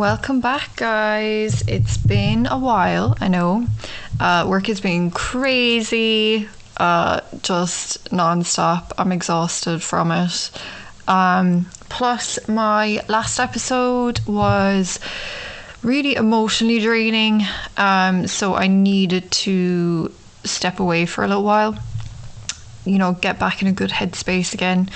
Welcome back, guys. It's been a while, I know. Work has been crazy, just non-stop. I'm exhausted from it. Plus, my last episode was really emotionally draining, so I needed to step away for a little while, get back in a good headspace again.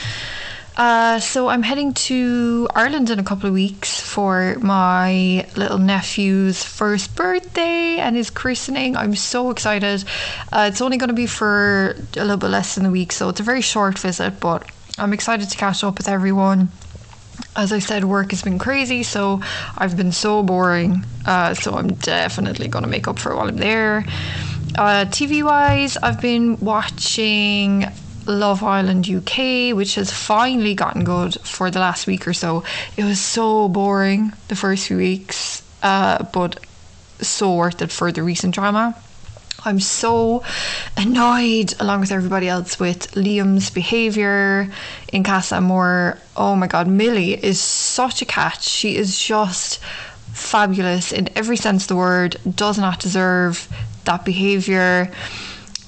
So I'm heading to Ireland in a couple of weeks for my little nephew's first birthday and his christening. I'm so excited. It's only going to be for a little bit less than a week, so it's a very short visit, but I'm excited to catch up with everyone. As I said, work has been crazy, so I've been so boring. So I'm definitely going to make up for it while I'm there. TV-wise, I've been watching Love Island UK, which has finally gotten good for the last week or so. It was so boring the first few weeks, but so worth it for the recent drama. I'm so annoyed, along with everybody else, with Liam's behaviour in Casa Amor. Oh my god, Millie is such a catch. She is just fabulous in every sense of the word. Does not deserve that behaviour.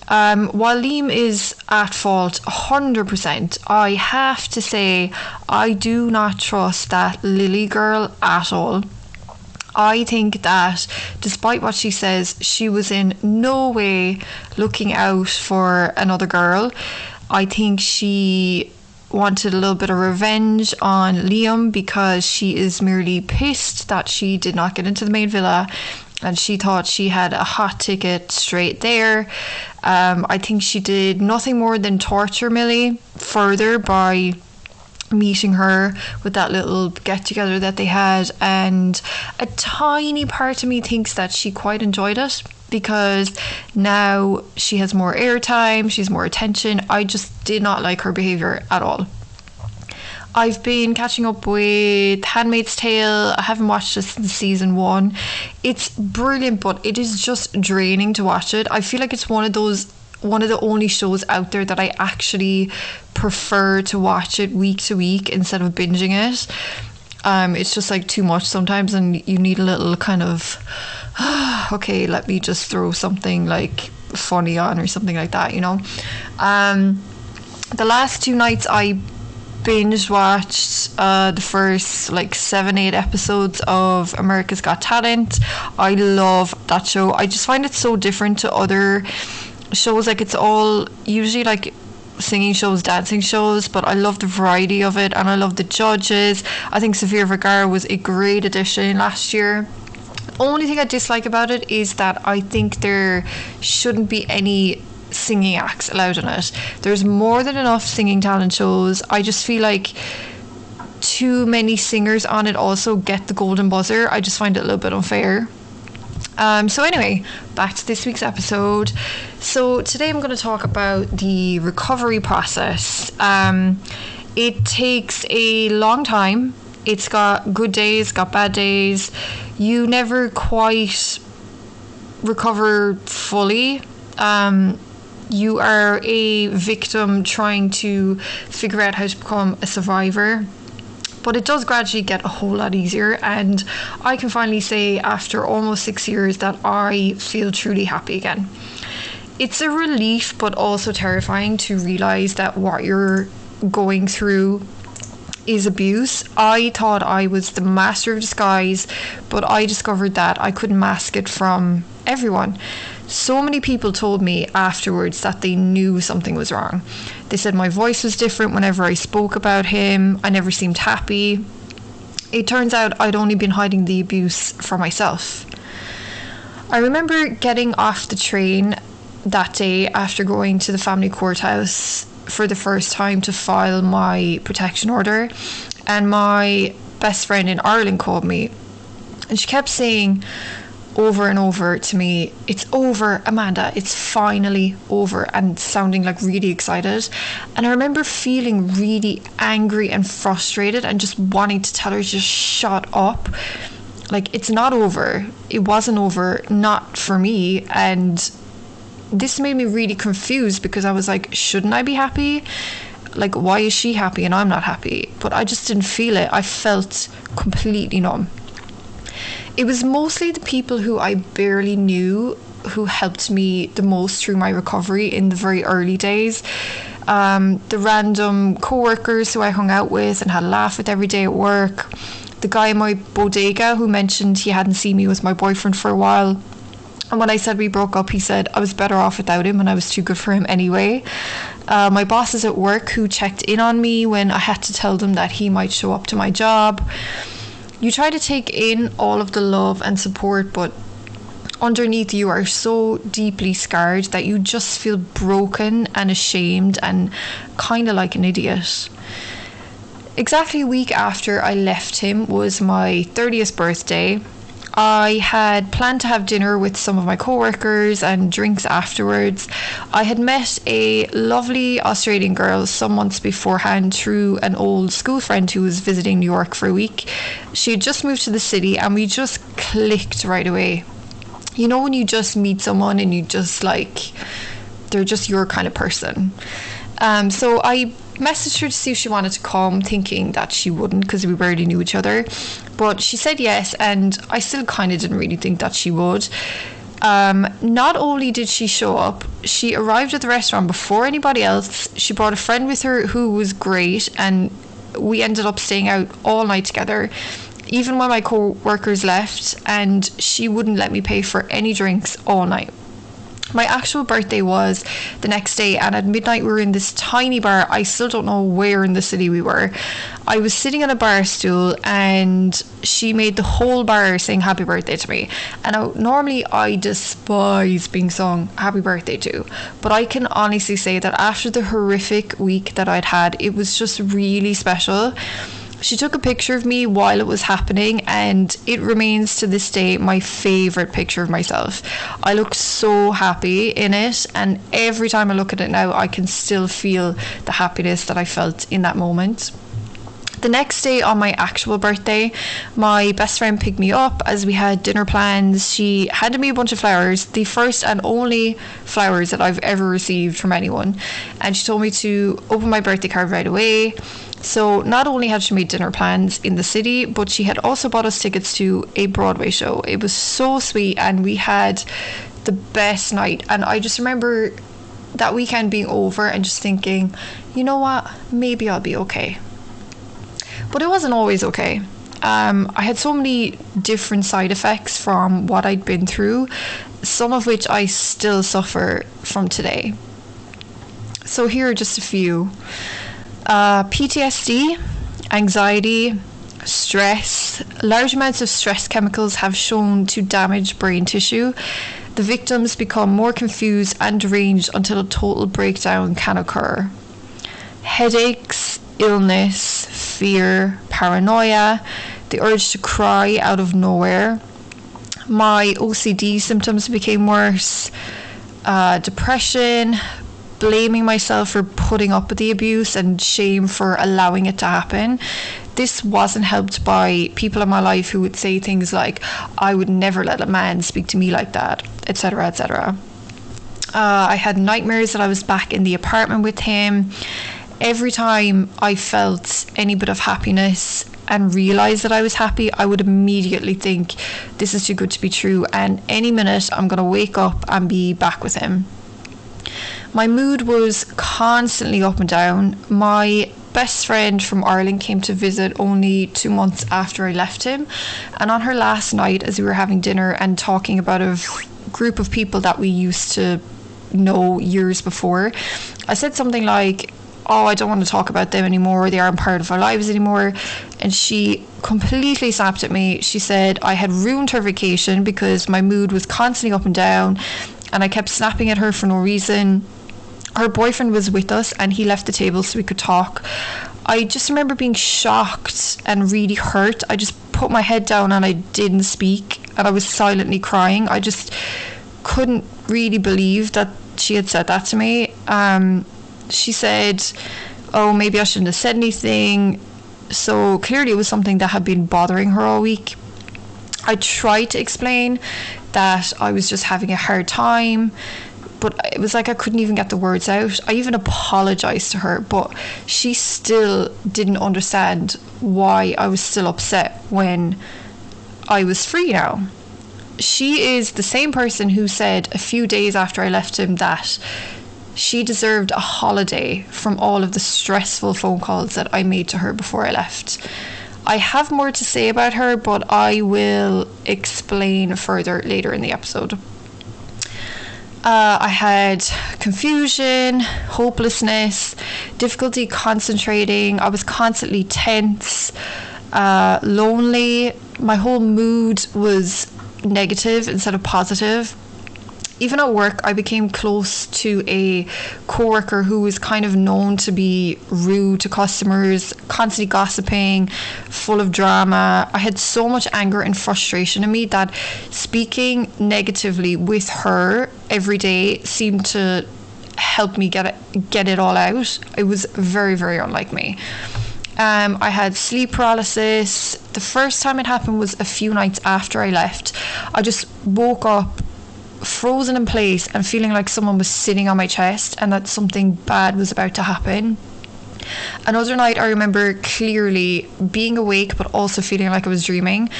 While Liam is at fault 100%, I have to say I do not trust that Lily girl at all. I think that despite what she says, she was in no way looking out for another girl. I think she wanted a little bit of revenge on Liam because she is merely pissed that she did not get into the maid villa, and she thought she had a hot ticket straight there. I think she did nothing more than torture Millie further by meeting her with that little get-together that they had, and a tiny part of me thinks that she quite enjoyed it because now she has more airtime, she's more attention. I just did not like her behaviour at all. I've been catching up with Handmaid's Tale. I haven't watched it since season 1. It's brilliant, but it is just draining to watch it. I feel like it's one of the only shows out there that I actually prefer to watch it week to week instead of binging it. It's just like too much sometimes, and you need a little kind of okay, let me just throw something like funny on or something like that, The last 2 nights I binge watched the first 7-8 episodes of America's Got Talent. I love that show. I just find it so different to other shows. It's all usually singing shows, dancing shows, but I love the variety of it, and I love the judges. I think Sofia Vergara was a great addition last year. The only thing I dislike about it is that I think there shouldn't be any singing acts allowed in it. There's more than enough singing talent shows. I just feel like too many singers on it also get the golden buzzer. I just find it a little bit unfair. So anyway, back to this week's episode. So today I'm going to talk about the recovery process. It takes a long time. It's got good days, got bad days. You never quite recover fully. You are a victim trying to figure out how to become a survivor. But it does gradually get a whole lot easier, and I can finally say after almost 6 years that I feel truly happy again. It's a relief, but also terrifying to realise that what you're going through is abuse. I thought I was the master of disguise, but I discovered that I couldn't mask it from everyone. So many people told me afterwards that they knew something was wrong. They said my voice was different whenever I spoke about him. I never seemed happy. It turns out I'd only been hiding the abuse from myself. I remember getting off the train that day after going to the family courthouse for the first time to file my protection order, and my best friend in Ireland called me, and she kept saying over and over to me, "It's over, Amanda, it's finally over," and sounding really excited. And I remember feeling really angry and frustrated and just wanting to tell her to just shut up. It's not over. It wasn't over, not for me. And this made me really confused because I was like, shouldn't I be happy? Why is she happy and I'm not happy? But I just didn't feel it. I felt completely numb. it was mostly the people who I barely knew who helped me the most through my recovery in the very early days. The random co-workers who I hung out with and had a laugh with every day at work. The guy in my bodega who mentioned he hadn't seen me with my boyfriend for a while. And when I said we broke up, he said I was better off without him and I was too good for him anyway. My bosses at work who checked in on me when I had to tell them that he might show up to my job. You try to take in all of the love and support, but underneath you are so deeply scarred that you just feel broken and ashamed and kind of like an idiot. Exactly a week after I left him was my 30th birthday. I had planned to have dinner with some of my co-workers and drinks afterwards. I had met a lovely Australian girl some months beforehand through an old school friend who was visiting New York for a week. She had just moved to the city and we just clicked right away. You know when you just meet someone and you just like, they're just your kind of person. So I messaged her to see if she wanted to come, thinking that she wouldn't because we barely knew each other. But she said yes, and I still kind of didn't really think that she would. Not only did she show up, she arrived at the restaurant before anybody else. She brought a friend with her who was great, and we ended up staying out all night together. Even when my co-workers left, and she wouldn't let me pay for any drinks all night. My actual birthday was the next day, and at midnight we were in this tiny bar. I still don't know where in the city we were. I was sitting on a bar stool and she made the whole bar sing happy birthday to me. And normally I despise being sung happy birthday to, but I can honestly say that after the horrific week that I'd had, it was just really special. She took a picture of me while it was happening, and it remains to this day my favourite picture of myself. I looked so happy in it, and every time I look at it now, I can still feel the happiness that I felt in that moment. The next day, on my actual birthday, my best friend picked me up as we had dinner plans. She handed me a bunch of flowers, the first and only flowers that I've ever received from anyone, and she told me to open my birthday card right away. So not only had she made dinner plans in the city, but she had also bought us tickets to a Broadway show. It was so sweet, and we had the best night. And I just remember that weekend being over and just thinking, you know what, maybe I'll be okay. But it wasn't always okay. I had so many different side effects from what I'd been through, some of which I still suffer from today. So here are just a few. PTSD, anxiety, stress. Large amounts of stress chemicals have shown to damage brain tissue. The victims become more confused and deranged until a total breakdown can occur. Headaches, illness, fear, paranoia, the urge to cry out of nowhere. My OCD symptoms became worse. Depression, blaming myself for putting up with the abuse, and shame for allowing it to happen. This wasn't helped by people in my life who would say things like, I would never let a man speak to me like that, etc., etc. I had nightmares that I was back in the apartment with him. Every time I felt any bit of happiness and realised that I was happy, I would immediately think, this is too good to be true, and any minute I'm going to wake up and be back with him. My mood was constantly up and down. My best friend from Ireland came to visit only 2 months after I left him, and on her last night, as we were having dinner and talking about a group of people that we used to know years before, I said something like, oh, I don't want to talk about them anymore, they aren't part of our lives anymore. And she completely snapped at me. She said I had ruined her vacation because my mood was constantly up and down, and I kept snapping at her for no reason. Her boyfriend was with us and he left the table so we could talk. I just remember being shocked and really hurt. I just put my head down and I didn't speak, and I was silently crying. I just couldn't really believe that she had said that to me. She said, oh, maybe I shouldn't have said anything. So clearly it was something that had been bothering her all week. I tried to explain that I was just having a hard time, but it was like I couldn't even get the words out. I even apologized to her, but she still didn't understand why I was still upset when I was free now. She is the same person who said a few days after I left him that she deserved a holiday from all of the stressful phone calls that I made to her before I left. I have more to say about her, but I will explain further later in the episode. I had confusion, hopelessness, difficulty concentrating. I was constantly tense, lonely. My whole mood was negative instead of positive. Even at work, I became close to a coworker who was kind of known to be rude to customers, constantly gossiping, full of drama. I had so much anger and frustration in me that speaking negatively with her every day seemed to help me get it all out. It was very, very unlike me. I had sleep paralysis. The first time it happened was a few nights after I left. I just woke up frozen in place and feeling like someone was sitting on my chest and that something bad was about to happen. Another night I remember clearly being awake but also feeling like I was dreaming.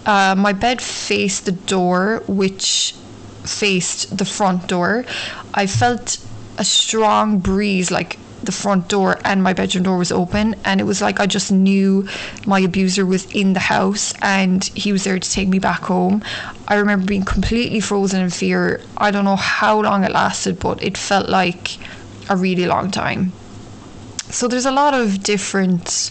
My bed faced the door, which faced the front door. I felt a strong breeze, like the front door and my bedroom door was open, and it was like I just knew my abuser was in the house and he was there to take me back home. I remember being completely frozen in fear. I don't know how long it lasted, but it felt like a really long time. So there's a lot of different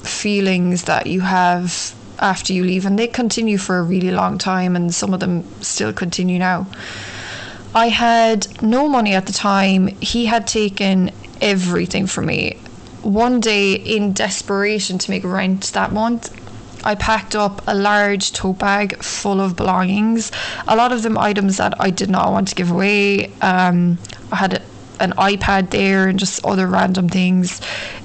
feelings that you have after you leave, and they continue for a really long time, and some of them still continue now. I had no money at the time. He had taken everything from me. One day, in desperation to make rent that month, I packed up a large tote bag full of belongings, a lot of them items that I did not want to give away. I had an iPad there and just other random things.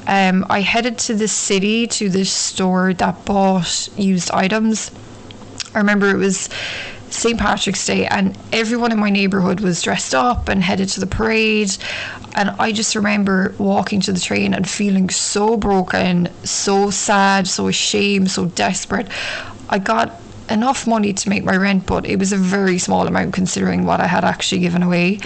I headed to the city, to this store that bought used items. I remember it was St. Patrick's Day and everyone in my neighbourhood was dressed up and headed to the parade, and I just remember walking to the train and feeling so broken, so sad, so ashamed, so desperate. I got enough money to make my rent, but it was a very small amount considering what I had actually given away.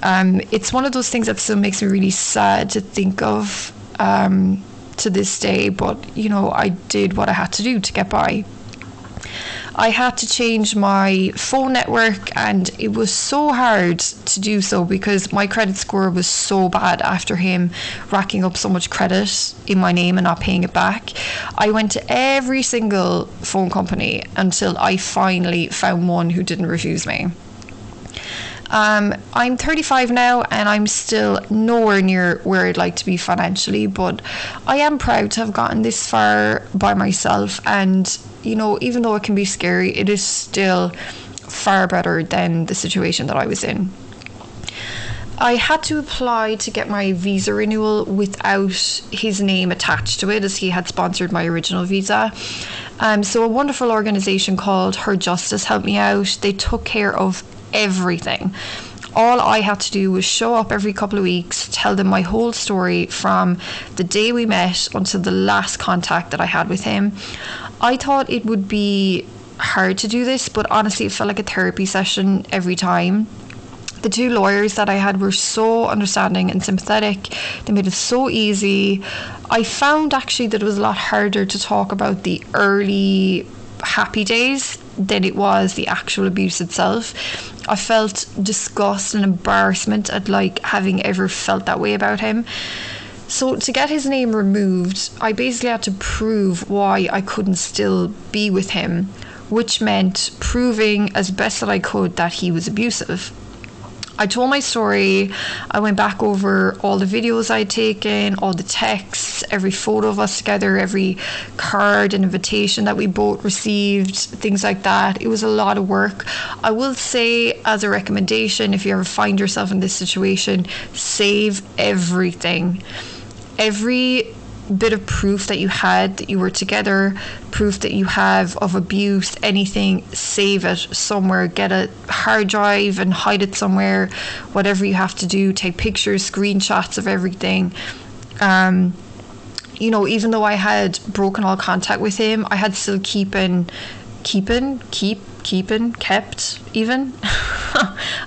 It's one of those things that still makes me really sad to think of to this day, but you know, I did what I had to do to get by. I had to change my phone network, and it was so hard to do so because my credit score was so bad after him racking up so much credit in my name and not paying it back. I went to every single phone company until I finally found one who didn't refuse me. I'm 35 now and I'm still nowhere near where I'd like to be financially, but I am proud to have gotten this far by myself, and you know, even though it can be scary, it is still far better than the situation that I was in. I had to apply to get my visa renewal without his name attached to it, as he had sponsored my original visa. So a wonderful organisation called Her Justice helped me out. They took care of everything. All I had to do was show up every couple of weeks, tell them my whole story from the day we met until the last contact that I had with him. I thought it would be hard to do this, but honestly it felt like a therapy session every time. The two lawyers that I had were so understanding and sympathetic. They made it so easy. I found actually that it was a lot harder to talk about the early happy days than it was the actual abuse itself. I felt disgust and embarrassment at like having ever felt that way about him. So to get his name removed, I basically had to prove why I couldn't still be with him, which meant proving as best that I could that he was abusive. I told my story. I went back over all the videos I'd taken, all the texts, every photo of us together, every card and invitation that we both received, things like that. It was a lot of work. I will say, as a recommendation, if you ever find yourself in this situation, save everything. Every bit of proof that you had that you were together, proof that you have of abuse, anything, save it somewhere. Get a hard drive and hide it somewhere. Whatever you have to do, take pictures, screenshots of everything. even though I had broken all contact with him, I had still kept even.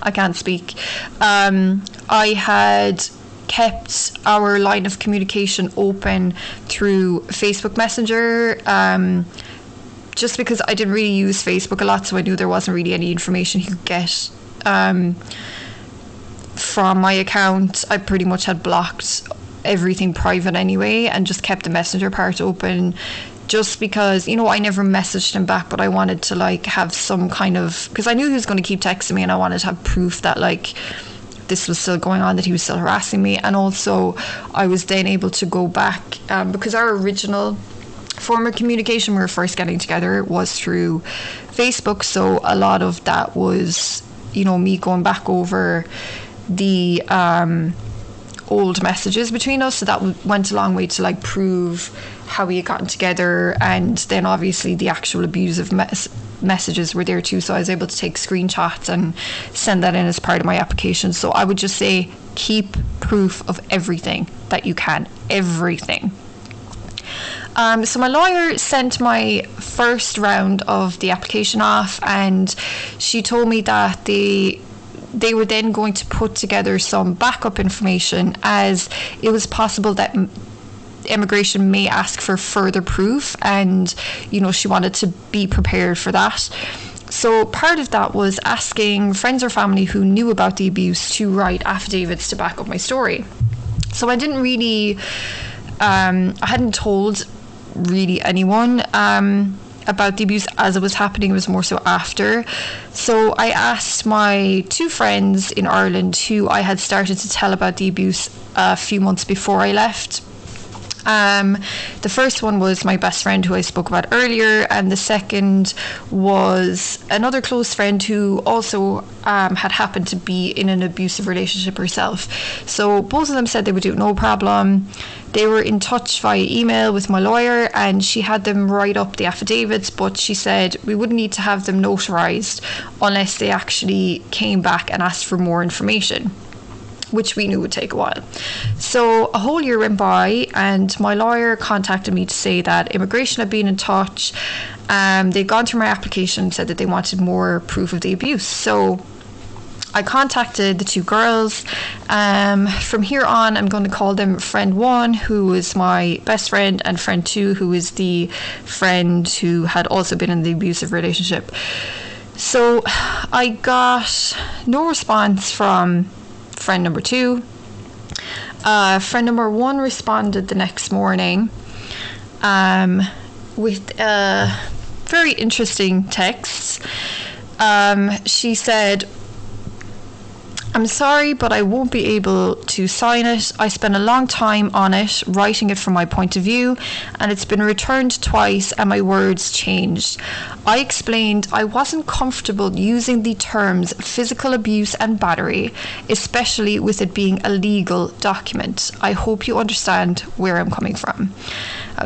I can't speak. I had kept our line of communication open through Facebook Messenger, just because I didn't really use Facebook a lot, so I knew there wasn't really any information he could get from my account. I pretty much had blocked everything private anyway and just kept the Messenger part open, just because, I never messaged him back, but I wanted to have some kind of, because I knew he was going to keep texting me, and I wanted to have proof that this was still going on, that he was still harassing me. And also I was then able to go back, because our original form of communication when we were first getting together was through Facebook, so a lot of that was me going back over the old messages between us, so that went a long way to prove how we had gotten together. And then obviously the actual abusive messages were there too, so I was able to take screenshots and send that in as part of my application. So I would just say, keep proof of everything that you can, everything. So my lawyer sent my first round of the application off, and she told me that they were then going to put together some backup information, as it was possible that immigration may ask for further proof, and she wanted to be prepared for that. So part of that was asking friends or family who knew about the abuse to write affidavits to back up my story. So I didn't really I hadn't told really anyone about the abuse as it was happening. It was more so after. So I asked my two friends in Ireland who I had started to tell about the abuse a few months before I left. The first one was my best friend, who I spoke about earlier, and the second was another close friend who also had happened to be in an abusive relationship herself. So both of them said they would do it no problem. They were in touch via email with my lawyer, and she had them write up the affidavits, but she said we wouldn't need to have them notarized unless they actually came back and asked for more information, which we knew would take a while. So a whole year went by, and my lawyer contacted me to say that immigration had been in touch. They'd gone through my application and said that they wanted more proof of the abuse. So I contacted the two girls. From here on, I'm going to call them friend one, who is my best friend, and friend two, who is the friend who had also been in the abusive relationship. So I got no response from friend number two. Friend number one responded the next morning with a very interesting text. She said, "I'm sorry, but I won't be able to sign it. I spent a long time on it, writing it from my point of view, and it's been returned twice and my words changed. I explained I wasn't comfortable using the terms physical abuse and battery, especially with it being a legal document. I hope you understand where I'm coming from."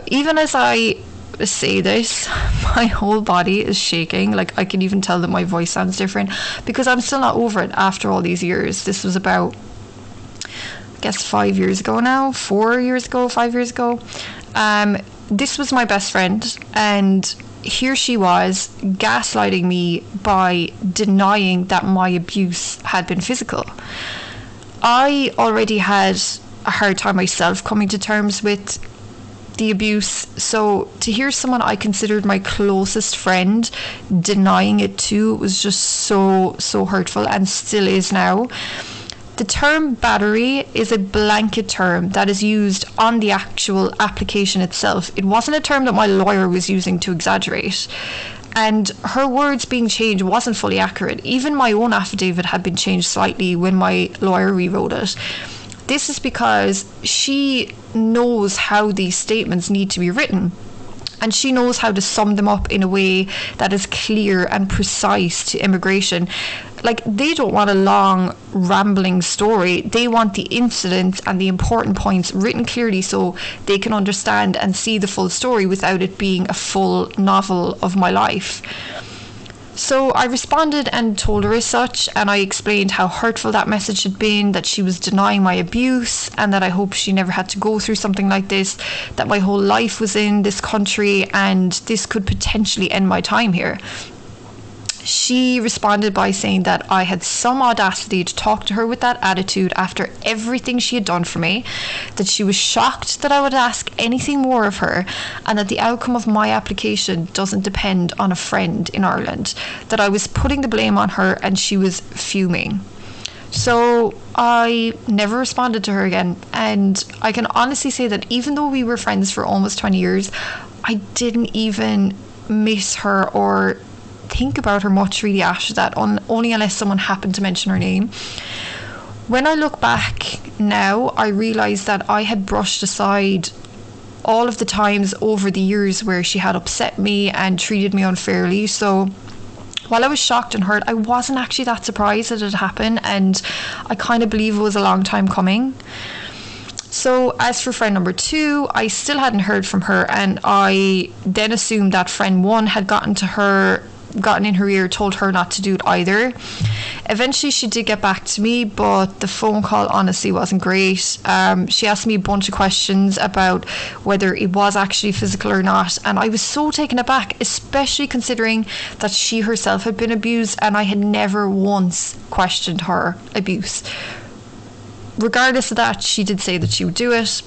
Even as I say this, my whole body is shaking. I can even tell that my voice sounds different, because I'm still not over it after all these years. This was about, I guess, 5 years ago now, 4 years ago, 5 years ago. This was my best friend, and here she was gaslighting me by denying that my abuse had been physical. I already had a hard time myself coming to terms with the abuse, so to hear someone I considered my closest friend denying it too was just so hurtful, and still is now. The term battery is a blanket term that is used on the actual application itself. It wasn't a term that my lawyer was using to exaggerate, and her words being changed wasn't fully accurate. Even my own affidavit had been changed slightly when my lawyer rewrote it. This is because she knows how these statements need to be written, and she knows how to sum them up in a way that is clear and precise to immigration. They don't want a long rambling story. They want the incidents and the important points written clearly so they can understand and see the full story without it being a full novel of my life. So I responded and told her as such, and I explained how hurtful that message had been, that she was denying my abuse, and that I hope she never had to go through something like this, that my whole life was in this country and this could potentially end my time here. She responded by saying that I had some audacity to talk to her with that attitude after everything she had done for me, that she was shocked that I would ask anything more of her, and that the outcome of my application doesn't depend on a friend in Ireland, that I was putting the blame on her, and she was fuming. So I never responded to her again, and I can honestly say that even though we were friends for almost 20 years, I didn't even miss her or think about her much really after that, only unless someone happened to mention her name. When I look back now, I realise that I had brushed aside all of the times over the years where she had upset me and treated me unfairly. So while I was shocked and hurt, I wasn't actually that surprised that it happened, and I kind of believe it was a long time coming. So as for friend number 2, I still hadn't heard from her, and I then assumed that friend 1 had gotten in her ear, told her not to do it either. Eventually she did get back to me, but the phone call honestly wasn't great. She asked me a bunch of questions about whether it was actually physical or not, and I was so taken aback, especially considering that she herself had been abused and I had never once questioned her abuse. Regardless of that, she did say that she would do it.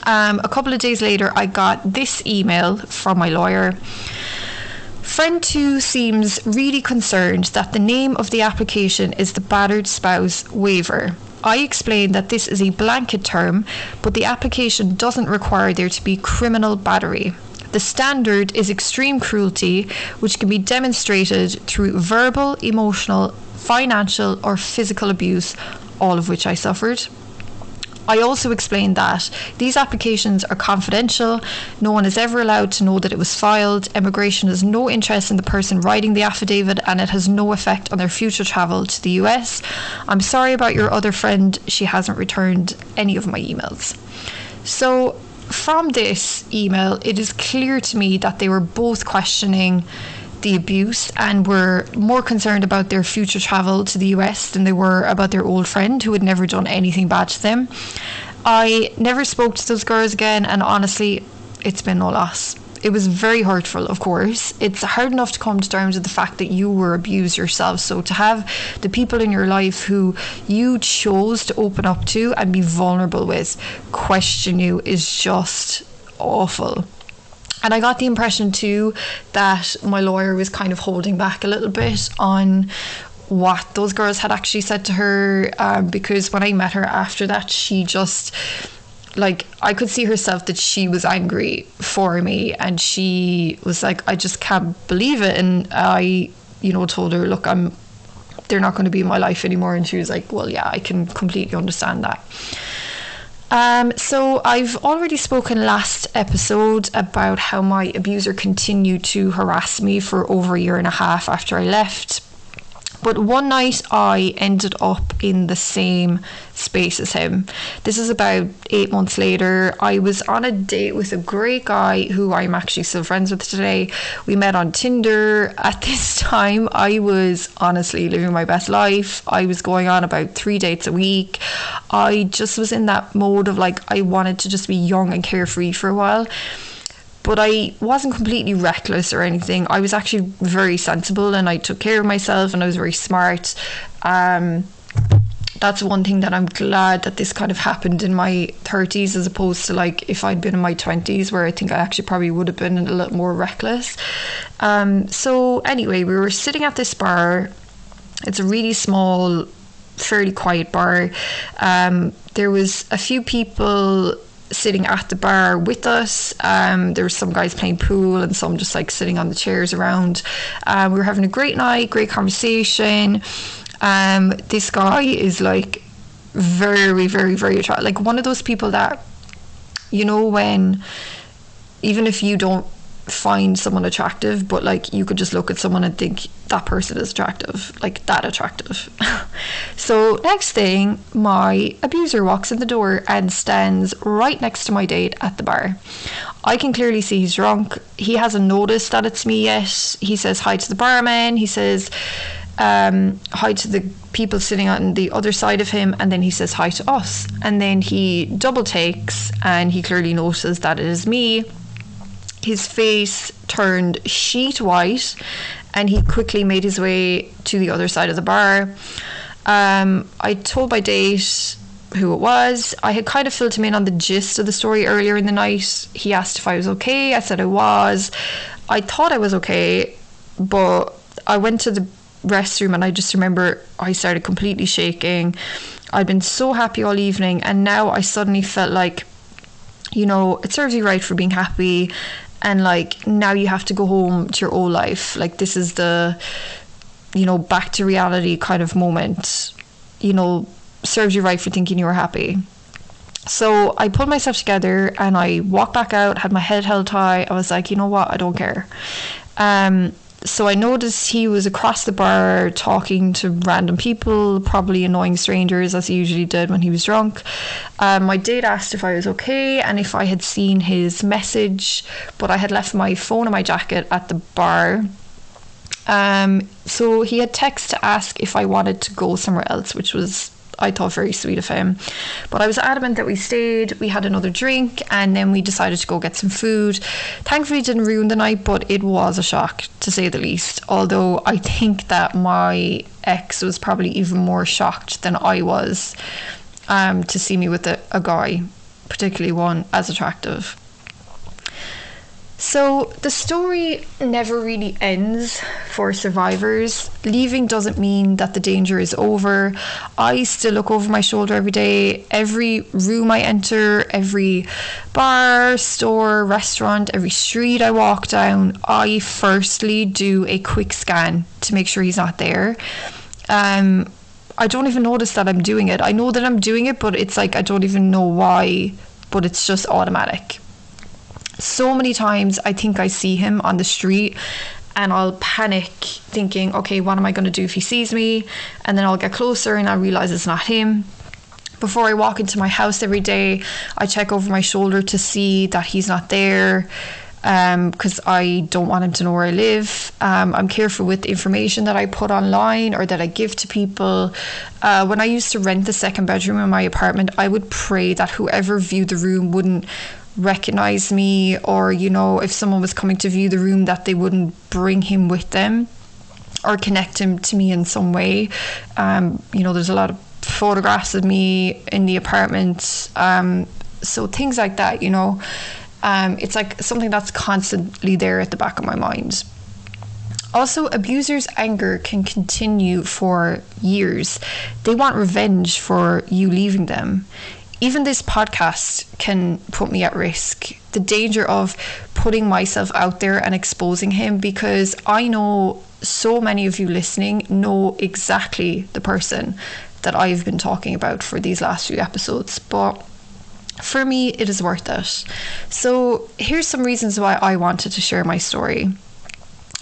A couple of days later, I got this email from my lawyer. Friend 2 seems really concerned that the name of the application is the battered spouse waiver. I explained that this is a blanket term, but the application doesn't require there to be criminal battery. The standard is extreme cruelty, which can be demonstrated through verbal, emotional, financial, or physical abuse, all of which I suffered. I also explained that these applications are confidential. No one is ever allowed to know that it was filed. Immigration has no interest in the person writing the affidavit, and it has no effect on their future travel to the US. I'm sorry about your other friend. She hasn't returned any of my emails. So from this email, it is clear to me that they were both questioning the abuse and were more concerned about their future travel to the US than they were about their old friend who had never done anything bad to them. I never spoke to those girls again, and honestly, it's been no loss. It was very hurtful, of course. It's hard enough to come to terms with the fact that you were abused yourself, so to have the people in your life who you chose to open up to and be vulnerable with question you is just awful. And I got the impression too that my lawyer was kind of holding back a little bit on what those girls had actually said to her, because when I met her after that, she just, like, I could see herself that she was angry for me, and she was like, I just can't believe it. And I, told her, look, they're not going to be in my life anymore. And she was like, well, yeah, I can completely understand that. So I've already spoken last episode about how my abuser continued to harass me for over a year and a half after I left. But one night I ended up in the same space as him. This is about 8 months later. I was on a date with a great guy who I'm actually still friends with today. We met on Tinder. At this time, I was honestly living my best life. I was going on about 3 dates a week. I just was in that mode of like, I wanted to just be young and carefree for a while. But I wasn't completely reckless or anything. I was actually very sensible, and I took care of myself, and I was very smart. That's one thing that I'm glad that this kind of happened in my 30s as opposed to like if I'd been in my 20s, where I think I actually probably would have been a little more reckless. So anyway, we were sitting at this bar. It's a really small, fairly quiet bar. There was a few people sitting at the bar with us. There were some guys playing pool and some just like sitting on the chairs around. We were having a great night, great conversation. This guy is like very, very, very attractive. Like one of those people that, when even if you don't find someone attractive, but like you could just look at someone and think that person is attractive, like that attractive. So next thing, my abuser walks in the door and stands right next to my date at the bar. I can clearly see he's drunk. He hasn't noticed that it's me yet. He says hi to the barman. He says hi to the people sitting on the other side of him, and then he says hi to us, and then he double takes and he clearly notices that it is me. His face turned sheet white and he quickly made his way to the other side of the bar. I told my date who it was. I had kind of filled him in on the gist of the story earlier in the night. He asked if I was okay. I said I was. I thought I was okay, but I went to the restroom and I just remember I started completely shaking. I'd been so happy all evening, and now I suddenly felt like, you know, it serves you right for being happy, and like now you have to go home to your old life. Like this is the, you know, back to reality kind of moment. You know, serves you right for thinking you were happy. So I pulled myself together and I walked back out, had my head held high. I was like, you know what, I don't care. So I noticed he was across the bar talking to random people, probably annoying strangers, as he usually did when he was drunk. My date asked if I was okay and if I had seen his message, but I had left my phone in my jacket at the bar. So he had texted to ask if I wanted to go somewhere else, which was, I thought, very sweet of him. But I was adamant that we stayed. We had another drink and then we decided to go get some food. Thankfully it didn't ruin the night, but it was a shock to say the least. Although I think that my ex was probably even more shocked than I was to see me with a guy, particularly one as attractive. So the story never really ends for survivors. Leaving doesn't mean that the danger is over. I still look over my shoulder every day. Every room I enter, every bar, store, restaurant, every street I walk down, I firstly do a quick scan to make sure he's not there. I don't even notice that I'm doing it. I know that I'm doing it, but it's like I don't even know why, but it's just automatic. So many times I think I see him on the street and I'll panic thinking, okay, what am I going to do if he sees me? And then I'll get closer and I realize it's not him. Before I walk into my house every day, I check over my shoulder to see that he's not there, because I don't want him to know where I live. I'm careful with the information that I put online or that I give to people. When I used to rent the second bedroom in my apartment, I would pray that whoever viewed the room wouldn't recognize me, or, you know, if someone was coming to view the room, that they wouldn't bring him with them or connect him to me in some way. You know, there's a lot of photographs of me in the apartment, so things like that, you know. It's like something that's constantly there at the back of my mind. Also, abusers' anger can continue for years. They want revenge for you leaving them. Even this podcast can put me at risk. The danger of putting myself out there and exposing him, because I know so many of you listening know exactly the person that I've been talking about for these last few episodes. But for me, it is worth it. So here's some reasons why I wanted to share my story.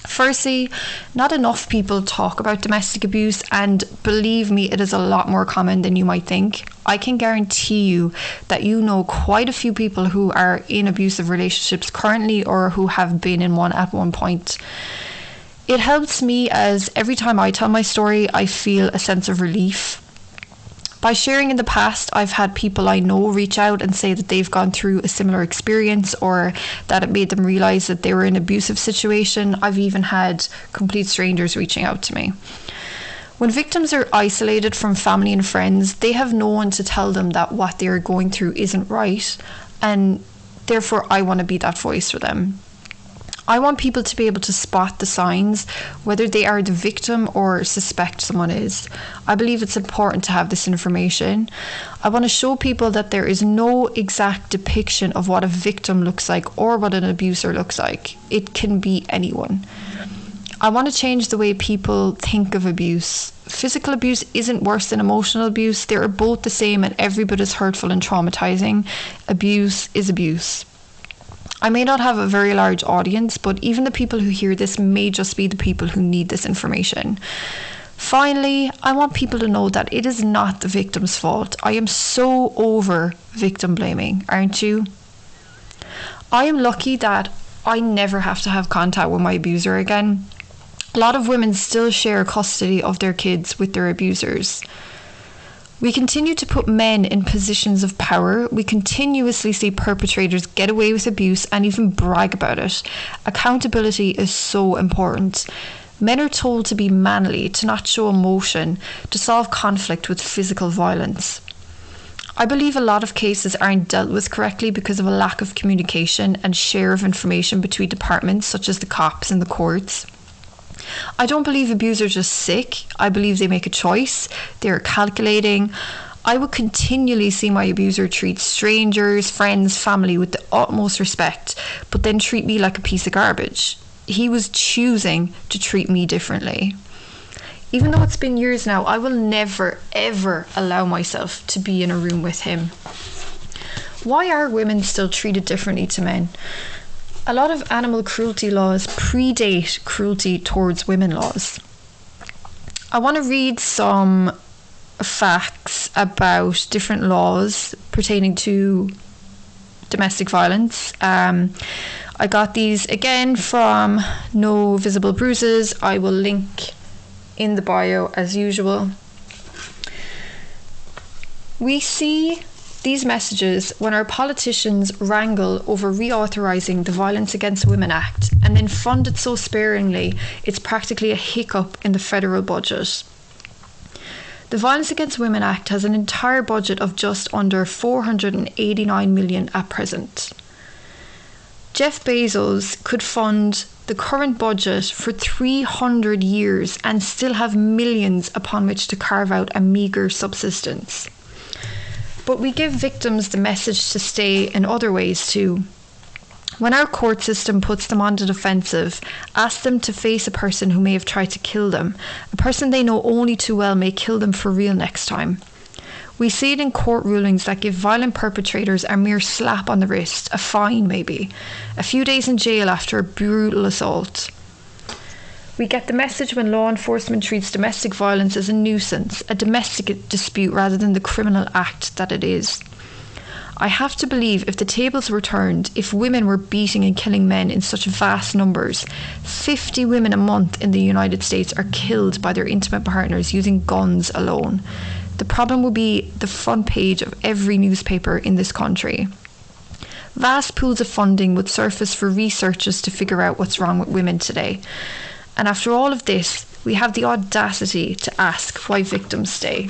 Firstly, not enough people talk about domestic abuse, and believe me, it is a lot more common than you might think. I can guarantee you that you know quite a few people who are in abusive relationships currently or who have been in one at one point. It helps me, as every time I tell my story, I feel a sense of relief. By sharing in the past, I've had people I know reach out and say that they've gone through a similar experience, or that it made them realise that they were in an abusive situation. I've even had complete strangers reaching out to me. When victims are isolated from family and friends, they have no one to tell them that what they are going through isn't right, and therefore I want to be that voice for them. I want people to be able to spot the signs, whether they are the victim or suspect someone is. I believe it's important to have this information. I want to show people that there is no exact depiction of what a victim looks like or what an abuser looks like. It can be anyone. I want to change the way people think of abuse. Physical abuse isn't worse than emotional abuse. They are both the same and every bit as hurtful and traumatizing. Abuse is abuse. I may not have a very large audience, but even the people who hear this may just be the people who need this information. Finally, I want people to know that it is not the victim's fault. I am so over victim blaming, aren't you? I am lucky that I never have to have contact with my abuser again. A lot of women still share custody of their kids with their abusers. We continue to put men in positions of power. We continuously see perpetrators get away with abuse and even brag about it. Accountability is so important. Men are told to be manly, to not show emotion, to solve conflict with physical violence. I believe a lot of cases aren't dealt with correctly because of a lack of communication and share of information between departments such as the cops and the courts. I don't believe abusers are sick. I believe they make a choice. They are calculating. I would continually see my abuser treat strangers, friends, family with the utmost respect, but then treat me like a piece of garbage. He was choosing to treat me differently. Even though it's been years now, I will never, ever allow myself to be in a room with him. Why are women still treated differently to men? A lot of animal cruelty laws predate cruelty towards women laws. I want to read some facts about different laws pertaining to domestic violence. I got these again from No Visible Bruises. I will link in the bio as usual. We see these messages when our politicians wrangle over reauthorising the Violence Against Women Act and then fund it so sparingly it's practically a hiccup in the federal budget. The Violence Against Women Act has an entire budget of just under $489 million at present. Jeff Bezos could fund the current budget for 300 years and still have millions upon which to carve out a meagre subsistence. But we give victims the message to stay in other ways too. When our court system puts them on the defensive, ask them to face a person who may have tried to kill them. A person they know only too well may kill them for real next time. We see it in court rulings that give violent perpetrators a mere slap on the wrist, a fine maybe, a few days in jail after a brutal assault. We get the message when law enforcement treats domestic violence as a nuisance, a domestic dispute rather than the criminal act that it is. I have to believe if the tables were turned, if women were beating and killing men in such vast numbers, 50 women a month in the United States are killed by their intimate partners using guns alone. The problem would be the front page of every newspaper in this country. Vast pools of funding would surface for researchers to figure out what's wrong with women today. And after all of this, we have the audacity to ask why victims stay.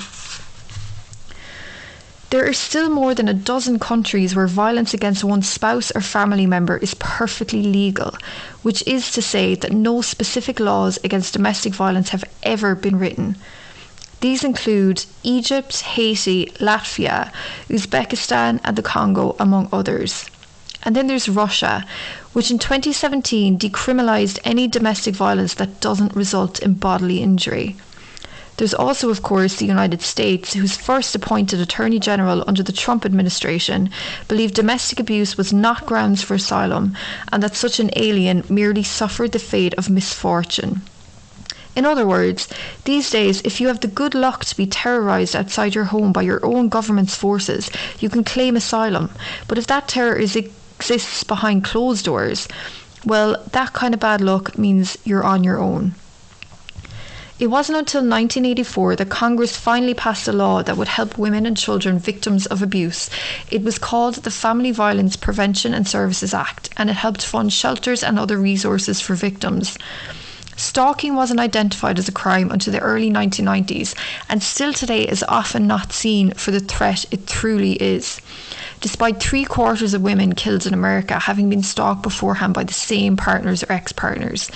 There are still more than a dozen countries where violence against one's spouse or family member is perfectly legal, which is to say that no specific laws against domestic violence have ever been written. These include Egypt, Haiti, Latvia, Uzbekistan and the Congo, among others. And then there's Russia, which in 2017 decriminalised any domestic violence that doesn't result in bodily injury. There's also, of course, the United States, whose first appointed Attorney General under the Trump administration believed domestic abuse was not grounds for asylum and that such an alien merely suffered the fate of misfortune. In other words, these days, if you have the good luck to be terrorised outside your home by your own government's forces, you can claim asylum. But if that terror exists behind closed doors, well, that kind of bad luck means you're on your own. It wasn't until 1984 that Congress finally passed a law that would help women and children victims of abuse. It was called the Family Violence Prevention and Services Act, and it helped fund shelters and other resources for victims. Stalking wasn't identified as a crime until the early 1990s, and still today is often not seen for the threat it truly is. Despite 3/4 of women killed in America having been stalked beforehand by the same partners or ex-partners,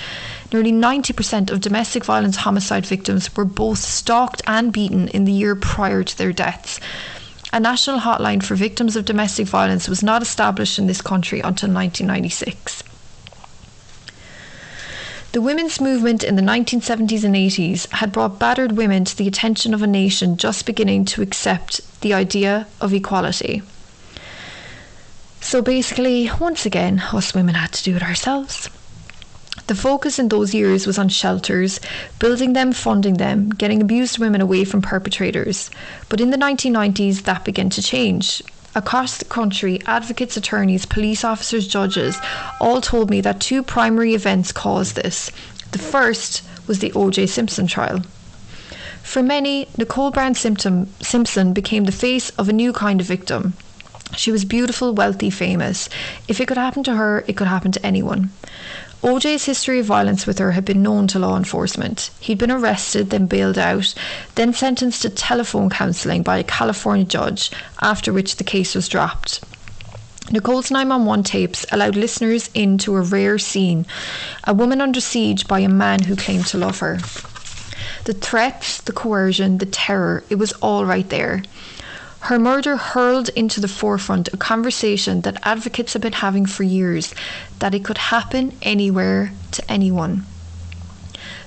nearly 90% of domestic violence homicide victims were both stalked and beaten in the year prior to their deaths. A national hotline for victims of domestic violence was not established in this country until 1996. The women's movement in the 1970s and 80s had brought battered women to the attention of a nation just beginning to accept the idea of equality. So basically, once again, us women had to do it ourselves. The focus in those years was on shelters, building them, funding them, getting abused women away from perpetrators. But in the 1990s, that began to change. Across the country, advocates, attorneys, police officers, judges all told me that two primary events caused this. The first was the O.J. Simpson trial. For many, Nicole Brown Simpson became the face of a new kind of victim. She was beautiful, wealthy, famous. If it could happen to her, it could happen to anyone. OJ's history of violence with her had been known to law enforcement. He'd been arrested, then bailed out, then sentenced to telephone counselling by a California judge, after which the case was dropped. Nicole's 911 tapes allowed listeners into a rare scene, a woman under siege by a man who claimed to love her. The threats, the coercion, the terror, it was all right there. Her murder hurled into the forefront a conversation that advocates have been having for years, that it could happen anywhere to anyone.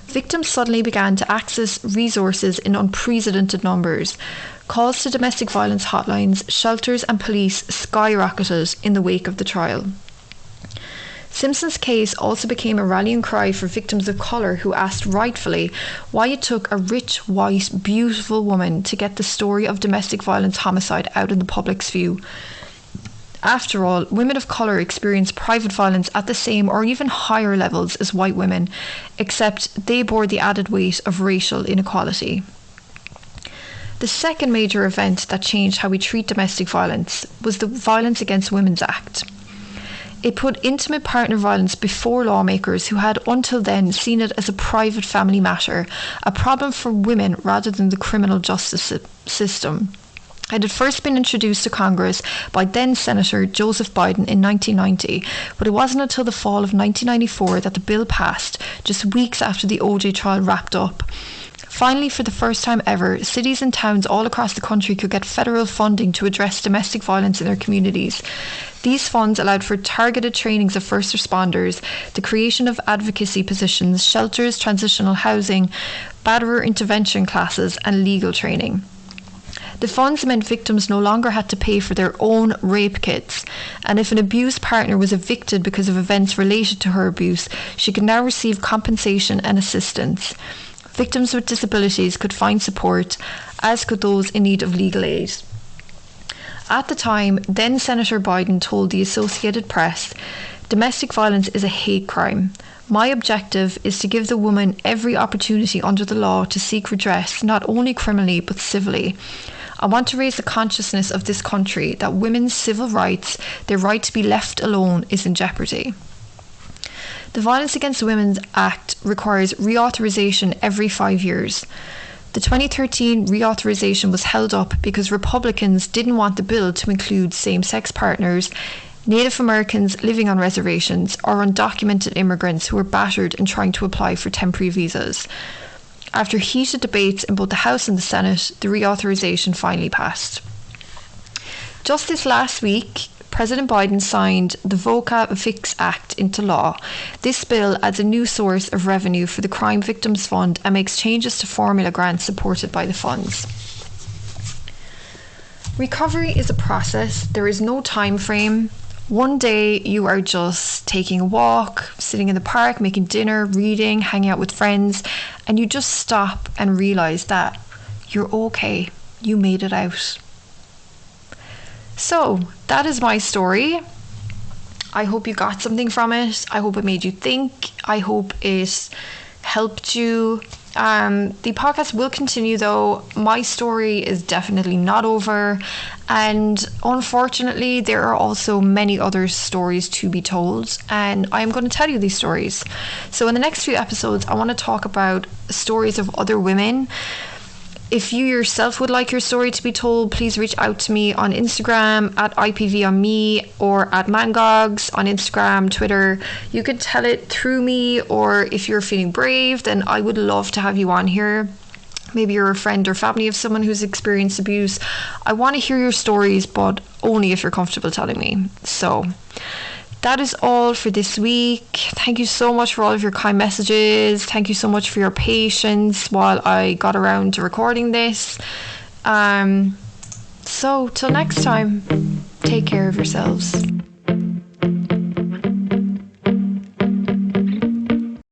Victims suddenly began to access resources in unprecedented numbers. Calls to domestic violence hotlines, shelters and police skyrocketed in the wake of the trial. Simpson's case also became a rallying cry for victims of colour who asked rightfully why it took a rich, white, beautiful woman to get the story of domestic violence homicide out in the public's view. After all, women of colour experience private violence at the same or even higher levels as white women, except they bore the added weight of racial inequality. The second major event that changed how we treat domestic violence was the Violence Against Women's Act. It put intimate partner violence before lawmakers who had until then seen it as a private family matter, a problem for women rather than the criminal justice system. It had first been introduced to Congress by then Senator Joseph Biden in 1990, but it wasn't until the fall of 1994 that the bill passed, just weeks after the OJ trial wrapped up. Finally, for the first time ever, cities and towns all across the country could get federal funding to address domestic violence in their communities. These funds allowed for targeted trainings of first responders, the creation of advocacy positions, shelters, transitional housing, batterer intervention classes, and legal training. The funds meant victims no longer had to pay for their own rape kits, and if an abused partner was evicted because of events related to her abuse, she could now receive compensation and assistance. Victims with disabilities could find support, as could those in need of legal aid. At the time, then Senator Biden told the Associated Press, "Domestic violence is a hate crime. My objective is to give the woman every opportunity under the law to seek redress, not only criminally but civilly. I want to raise the consciousness of this country that women's civil rights, their right to be left alone, is in jeopardy." The Violence Against Women Act requires reauthorization every 5 years. The 2013 reauthorization was held up because Republicans didn't want the bill to include same-sex partners, Native Americans living on reservations, or undocumented immigrants who were battered and trying to apply for temporary visas. After heated debates in both the House and the Senate, the reauthorization finally passed. Just this last week, President Biden signed the VOCA Fix Act into law. This bill adds a new source of revenue for the Crime Victims Fund and makes changes to formula grants supported by the funds. Recovery is a process. There is no time frame. One day you are just taking a walk, sitting in the park, making dinner, reading, hanging out with friends, and you just stop and realise that you're okay. You made it out. So that is my story. I hope you got something from it. I hope it made you think. I hope it helped you. The podcast will continue though. My story is definitely not over, and unfortunately there are also many other stories to be told, and I am going to tell you these stories. So in the next few episodes I want to talk about stories of other women. If you yourself would like your story to be told, please reach out to me on Instagram at IPVonme or at Mangogs on Instagram, Twitter. You could tell it through me, or if you're feeling brave, then I would love to have you on here. Maybe you're a friend or family of someone who's experienced abuse. I want to hear your stories, but only if you're comfortable telling me. So that is all for this week. Thank you so much for all of your kind messages. Thank you so much for your patience while I got around to recording this. So till next time, take care of yourselves.